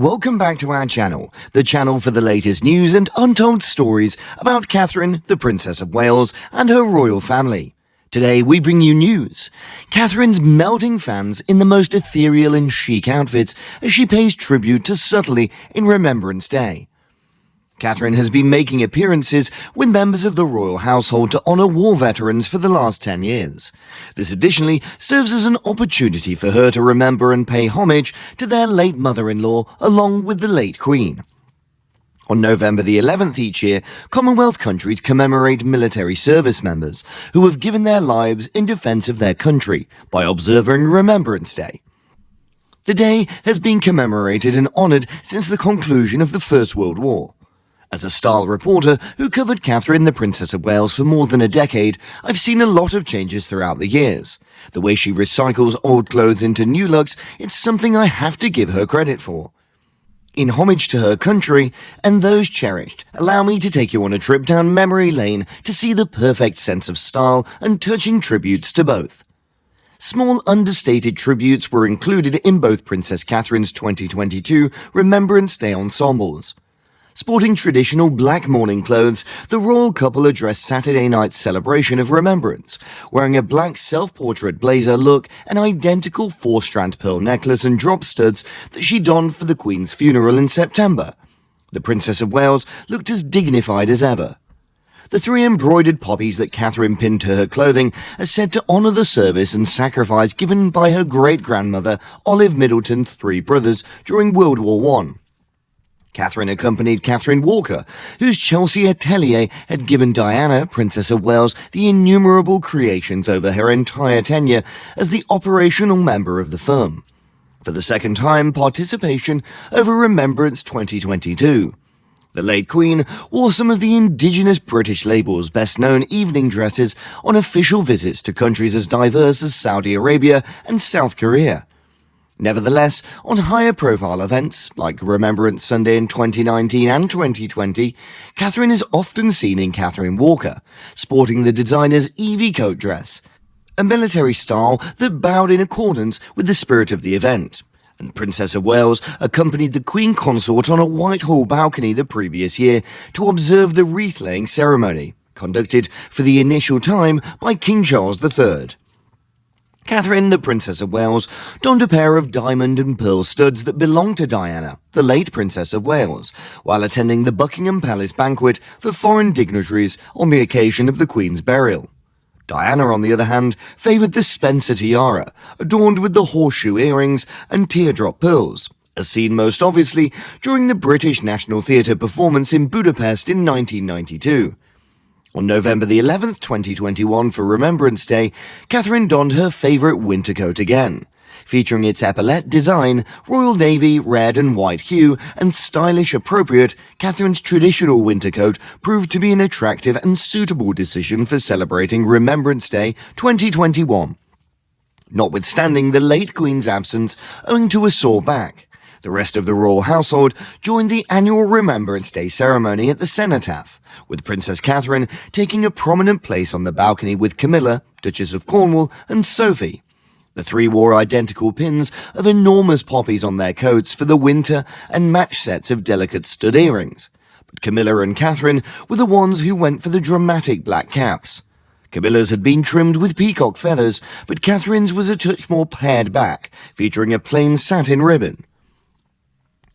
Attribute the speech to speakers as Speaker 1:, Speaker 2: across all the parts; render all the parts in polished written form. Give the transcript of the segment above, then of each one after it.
Speaker 1: Welcome back to our channel, the channel for the latest news and untold stories about Catherine, the Princess of Wales, and her royal family. Today we bring you news. Catherine's melting fans in the most ethereal and chic outfits as she pays tribute to subtlety in Remembrance Day. Catherine has been making appearances with members of the royal household to honour war veterans for the last 10 years. This additionally serves as an opportunity for her to remember and pay homage to their late mother-in-law along with the late Queen. On November the 11th each year, Commonwealth countries commemorate military service members who have given their lives in defence of their country by observing Remembrance Day. The day has been commemorated and honoured since the conclusion of the First World War. As a style reporter who covered Catherine, the Princess of Wales, for more than a decade, I've seen a lot of changes throughout the years. The way she recycles old clothes into new looks, it's something I have to give her credit for. In homage to her country and those cherished, allow me to take you on a trip down memory lane to see the perfect sense of style and touching tributes to both. Small understated tributes were included in both Princess Catherine's 2022 Remembrance Day ensembles. Sporting traditional black mourning clothes, the royal couple addressed Saturday night's celebration of Remembrance, wearing a black self-portrait blazer look, an identical 4-strand pearl necklace and drop studs that she donned for the Queen's funeral in September. The Princess of Wales looked as dignified as ever. The 3 embroidered poppies that Catherine pinned to her clothing are said to honour the service and sacrifice given by her great-grandmother, Olive Middleton's 3 brothers, during World War I. Catherine accompanied Catherine Walker, whose Chelsea atelier had given Diana, Princess of Wales, the innumerable creations over her entire tenure as the operational member of the firm. For the second time, participation over Remembrance 2022. The late Queen wore some of the indigenous British label's best-known evening dresses on official visits to countries as diverse as Saudi Arabia and South Korea. Nevertheless, on higher-profile events, like Remembrance Sunday in 2019 and 2020, Catherine is often seen in Catherine Walker, sporting the designer's Evie coat dress, a military style that bowed in accordance with the spirit of the event. And Princess of Wales accompanied the Queen Consort on a Whitehall balcony the previous year to observe the wreath-laying ceremony, conducted for the initial time by King Charles III. Catherine, the Princess of Wales, donned a pair of diamond and pearl studs that belonged to Diana, the late Princess of Wales, while attending the Buckingham Palace banquet for foreign dignitaries on the occasion of the Queen's burial. Diana, on the other hand, favoured the Spencer tiara, adorned with the horseshoe earrings and teardrop pearls, as seen most obviously during the British National Theatre performance in Budapest in 1992. On November the 11th, 2021, for Remembrance Day, Catherine donned her favourite winter coat again. Featuring its epaulette design, royal navy, red and white hue, and stylish appropriate, Catherine's traditional winter coat proved to be an attractive and suitable decision for celebrating Remembrance Day 2021. Notwithstanding the late Queen's absence owing to a sore back, the rest of the royal household joined the annual Remembrance Day ceremony at the cenotaph, with Princess Catherine taking a prominent place on the balcony with Camilla, Duchess of Cornwall, and Sophie. The 3 wore identical pins of enormous poppies on their coats for the winter and match sets of delicate stud earrings, but Camilla and Catherine were the ones who went for the dramatic black caps. Camilla's had been trimmed with peacock feathers, but Catherine's was a touch more pared back, featuring a plain satin ribbon.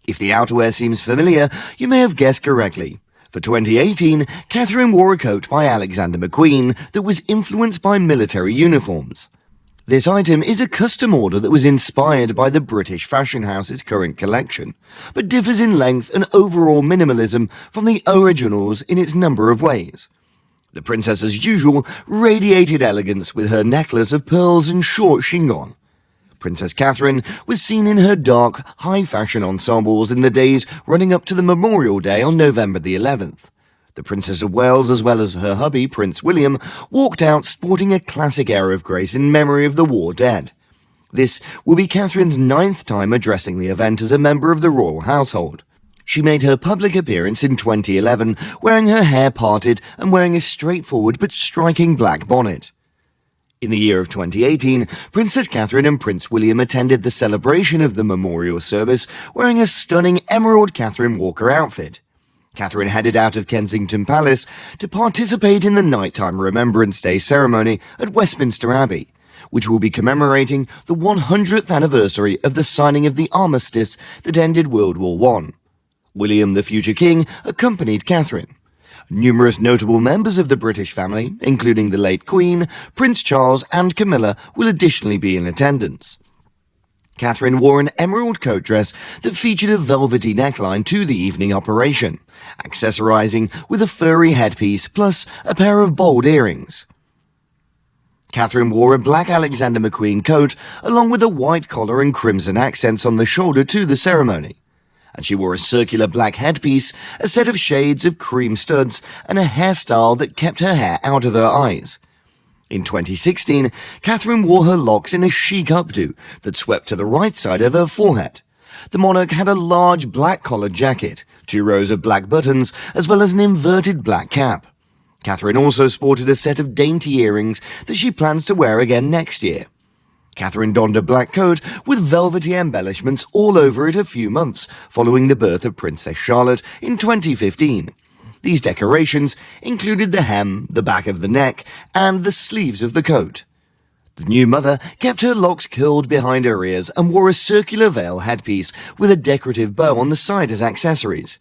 Speaker 1: If the outerwear seems familiar, you may have guessed correctly. For 2018, Catherine wore a coat by Alexander McQueen that was influenced by military uniforms. This item is a custom order that was inspired by the British fashion house's current collection, but differs in length and overall minimalism from the originals in its number of ways. The princess, as usual, radiated elegance with her necklace of pearls and short chignon. Princess Catherine was seen in her dark, high-fashion ensembles in the days running up to the Memorial Day on November the 11th. The Princess of Wales, as well as her hubby, Prince William, walked out sporting a classic air of grace in memory of the war dead. This will be Catherine's 9th time addressing the event as a member of the royal household. She made her public appearance in 2011, wearing her hair parted and wearing a straightforward but striking black bonnet. In the year of 2018, Princess Catherine and Prince William attended the celebration of the memorial service wearing a stunning Emerald Catherine Walker outfit. Catherine headed out of Kensington Palace to participate in the nighttime Remembrance Day ceremony at Westminster Abbey, which will be commemorating the 100th anniversary of the signing of the armistice that ended World War I. William, the future king, accompanied Catherine. Numerous notable members of the British family, including the late Queen, Prince Charles and Camilla, will additionally be in attendance. Catherine wore an emerald coat dress that featured a velvety neckline to the evening operation, accessorizing with a furry headpiece plus a pair of bold earrings. Catherine wore a black Alexander McQueen coat along with a white collar and crimson accents on the shoulder to the ceremony. And she wore a circular black headpiece, a set of shades of cream studs, and a hairstyle that kept her hair out of her eyes. In 2016, Catherine wore her locks in a chic updo that swept to the right side of her forehead. The monarch had a large black-collared jacket, 2 rows of black buttons, as well as an inverted black cap. Catherine also sported a set of dainty earrings that she plans to wear again next year. Catherine donned a black coat with velvety embellishments all over it a few months following the birth of Princess Charlotte in 2015. These decorations included the hem, the back of the neck, and the sleeves of the coat. The new mother kept her locks curled behind her ears and wore a circular veil headpiece with a decorative bow on the side as accessories.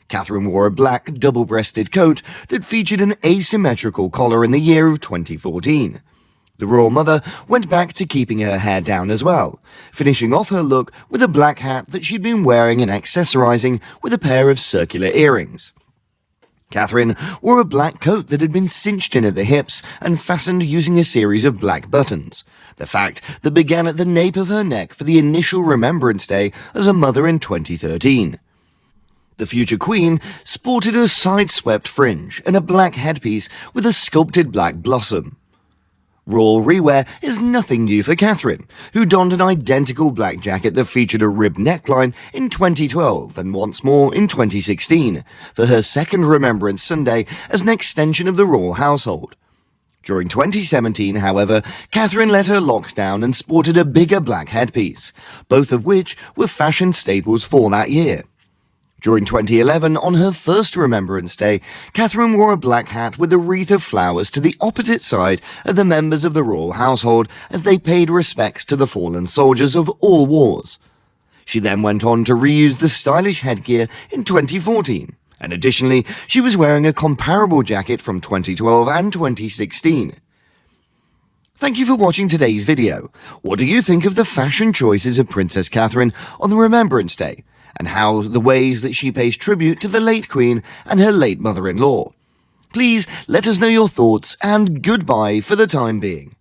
Speaker 1: Catherine wore a black, double-breasted coat that featured an asymmetrical collar in the year of 2014. The royal mother went back to keeping her hair down as well, finishing off her look with a black hat that she'd been wearing and accessorizing with a pair of circular earrings. Catherine wore a black coat that had been cinched in at the hips and fastened using a series of black buttons, the fact that began at the nape of her neck for the initial Remembrance Day as a mother in 2013. The future queen sported a side-swept fringe and a black headpiece with a sculpted black blossom. Royal rewear is nothing new for Catherine, who donned an identical black jacket that featured a ribbed neckline in 2012 and once more in 2016 for her second Remembrance Sunday as an extension of the royal household. During 2017, however, Catherine let her locks down and sported a bigger black headpiece, both of which were fashion staples for that year. During 2011, on her first Remembrance Day, Catherine wore a black hat with a wreath of flowers to the opposite side of the members of the royal household as they paid respects to the fallen soldiers of all wars. She then went on to reuse the stylish headgear in 2014, and additionally, she was wearing a comparable jacket from 2012 and 2016. Thank you for watching today's video. What do you think of the fashion choices of Princess Catherine on the Remembrance Day, and how the ways that she pays tribute to the late Queen and her late mother-in-law? Please let us know your thoughts, and goodbye for the time being.